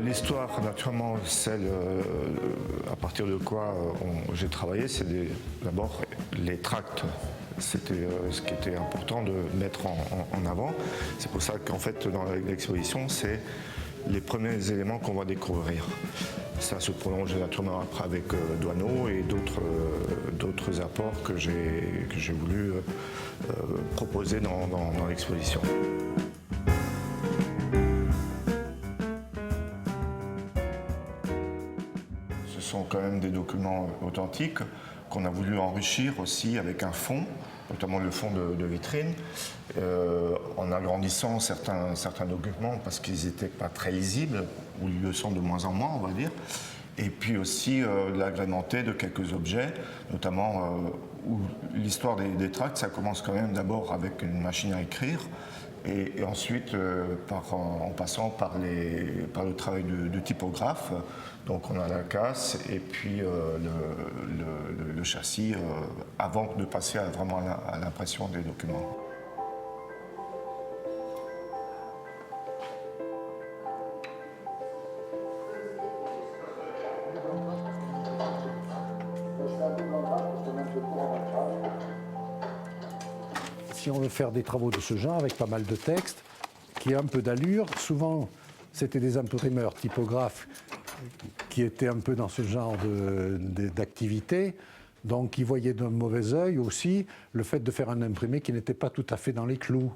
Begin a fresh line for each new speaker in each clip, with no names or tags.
L'histoire, naturellement, celle à partir de quoi j'ai travaillé, c'est d'abord les tracts. C'était ce qui était important de mettre en avant. C'est pour ça qu'en fait, dans l'exposition, c'est les premiers éléments qu'on va découvrir. Ça se prolonge naturellement après avec Doisneau et d'autres apports que j'ai voulu proposer dans l'exposition. Ce sont quand même des documents authentiques qu'on a voulu enrichir aussi avec un fond, notamment le fond de vitrine, en agrandissant certains documents parce qu'ils n'étaient pas très lisibles, ou ils le sont de moins en moins, on va dire. Et puis aussi l'agrémenter de quelques objets, notamment où l'histoire des tracts, ça commence quand même d'abord avec une machine à écrire, et ensuite en passant par le travail de typographe. Donc on a la casse et puis le châssis avant de passer vraiment à l'impression des documents.
Si on veut faire des travaux de ce genre avec pas mal de textes, qui a un peu d'allure, souvent c'était des imprimeurs typographes qui étaient un peu dans ce genre d'activité, donc ils voyaient d'un mauvais œil aussi le fait de faire un imprimé qui n'était pas tout à fait dans les clous.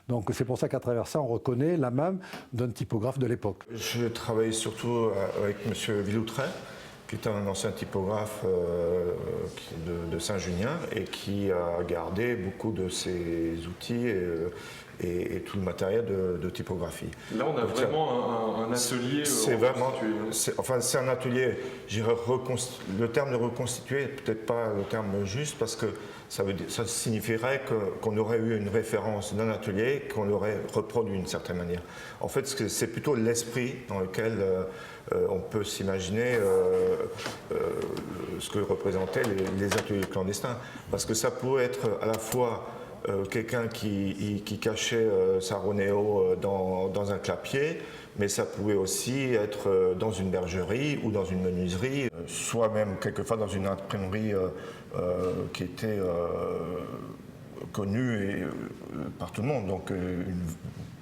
Donc c'est pour ça qu'à travers ça, on reconnaît la main d'un typographe de l'époque.
Je travaille surtout avec M. Villoutret, qui est un ancien typographe de Saint-Junien et qui a gardé beaucoup de ses outils et tout le matériel de typographie.
Là, on a donc, vraiment un atelier.
C'est un atelier, le terme de reconstituer n'est peut-être pas le terme juste parce que ça signifierait qu'on aurait eu une référence d'un atelier, qu'on l'aurait reproduit d'une certaine manière. En fait, c'est plutôt l'esprit dans lequel on peut s'imaginer ce que représentaient les ateliers clandestins. Parce que ça pouvait être à la fois quelqu'un qui cachait sa Ronéo dans un clapier, mais ça pouvait aussi être dans une bergerie ou dans une menuiserie, soit même quelquefois dans une imprimerie qui était connue par tout le monde, donc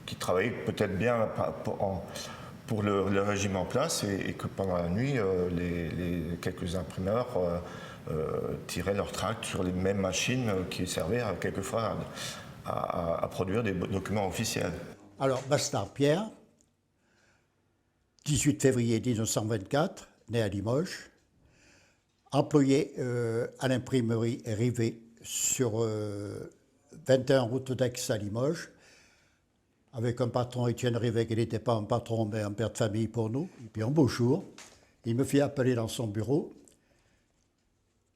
qui travaillait peut-être bien pour le régime en place et que pendant la nuit, quelques imprimeurs tiraient leurs tracts sur les mêmes machines qui servaient quelquefois à produire des documents officiels.
Alors, Bastard Pierre, 18 février 1924, né à Limoges, employé à l'imprimerie Rivet sur 21 route d'Aix à Limoges, avec un patron, Étienne Rivet, qui n'était pas un patron, mais un père de famille pour nous. Et puis un beau jour, il me fait appeler dans son bureau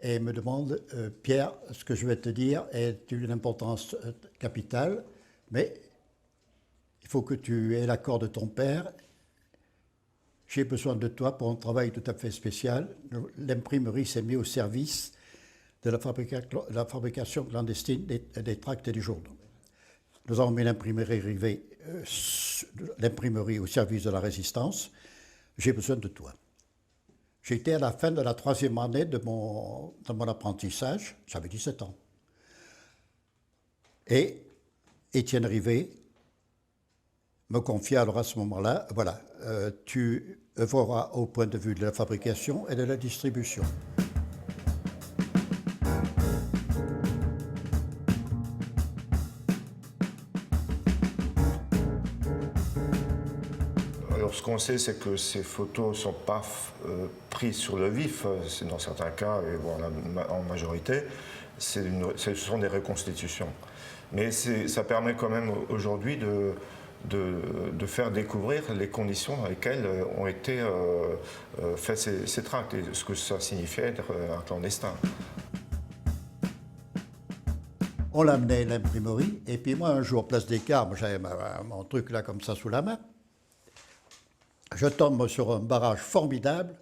et me demande « Pierre, ce que je vais te dire est d'une importance capitale, mais il faut que tu aies l'accord de ton père. J'ai besoin de toi pour un travail tout à fait spécial. L'imprimerie s'est mise au service de la fabrication clandestine des tracts et des journaux. Nous avons mis l'imprimerie Rivet, l'imprimerie au service de la résistance. J'ai besoin de toi. » J'étais à la fin de la 3e année de mon apprentissage, j'avais 17 ans. Et Étienne Rivet me confia alors à ce moment-là, voilà, tu œuvreras au point de vue de la fabrication et de la distribution.
Alors, ce qu'on sait, c'est que ces photos ne sont pas prises sur le vif. C'est dans certains cas, et bon, en majorité, ce sont des reconstitutions. Mais ça permet quand même aujourd'hui de faire découvrir les conditions dans lesquelles ont été faits ces tracts et ce que ça signifiait être un clandestin.
On l'amenait à l'imprimerie, et puis moi, un jour, place des Carmes, j'avais mon truc là comme ça sous la main. Je tombe sur un barrage formidable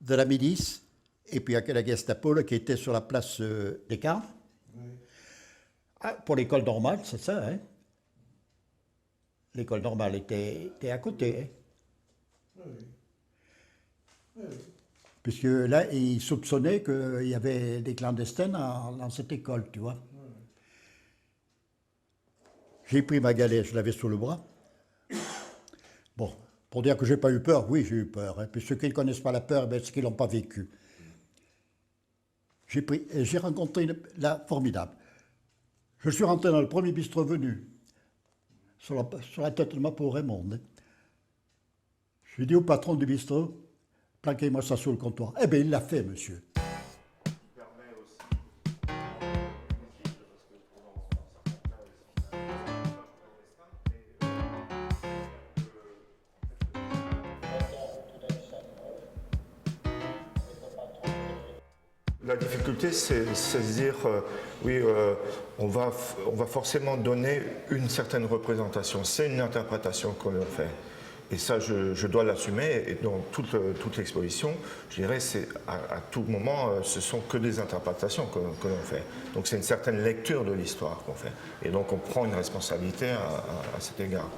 de la milice, et puis il y a la Gestapo là, qui était sur la place des Carmes. Oui. Ah, pour l'école normale, c'est ça, hein. L'école normale était à côté. Hein. Puisque là, il soupçonnait qu'il y avait des clandestins dans cette école, tu vois. J'ai pris ma galette, je l'avais sous le bras. Bon, pour dire que j'ai pas eu peur, oui, j'ai eu peur. Hein. Puis ceux qui ne connaissent pas la peur, ben, c'est qu'ils l'ont pas vécu. J'ai rencontré là, formidable. Je suis rentré dans le premier bistrot venu, sur la tête de ma pauvre Raymond. Hein. Je lui ai dit au patron du bistrot, planquez-moi ça sur le comptoir. Eh bien, il l'a fait, monsieur.
La difficulté, c'est de se dire, oui, on va forcément donner une certaine représentation. C'est une interprétation qu'on fait. Et ça, je dois l'assumer. Et dans toute l'exposition, je dirais, à tout moment, ce sont que des interprétations que l'on fait. Donc c'est une certaine lecture de l'histoire qu'on fait. Et donc on prend une responsabilité à cet égard.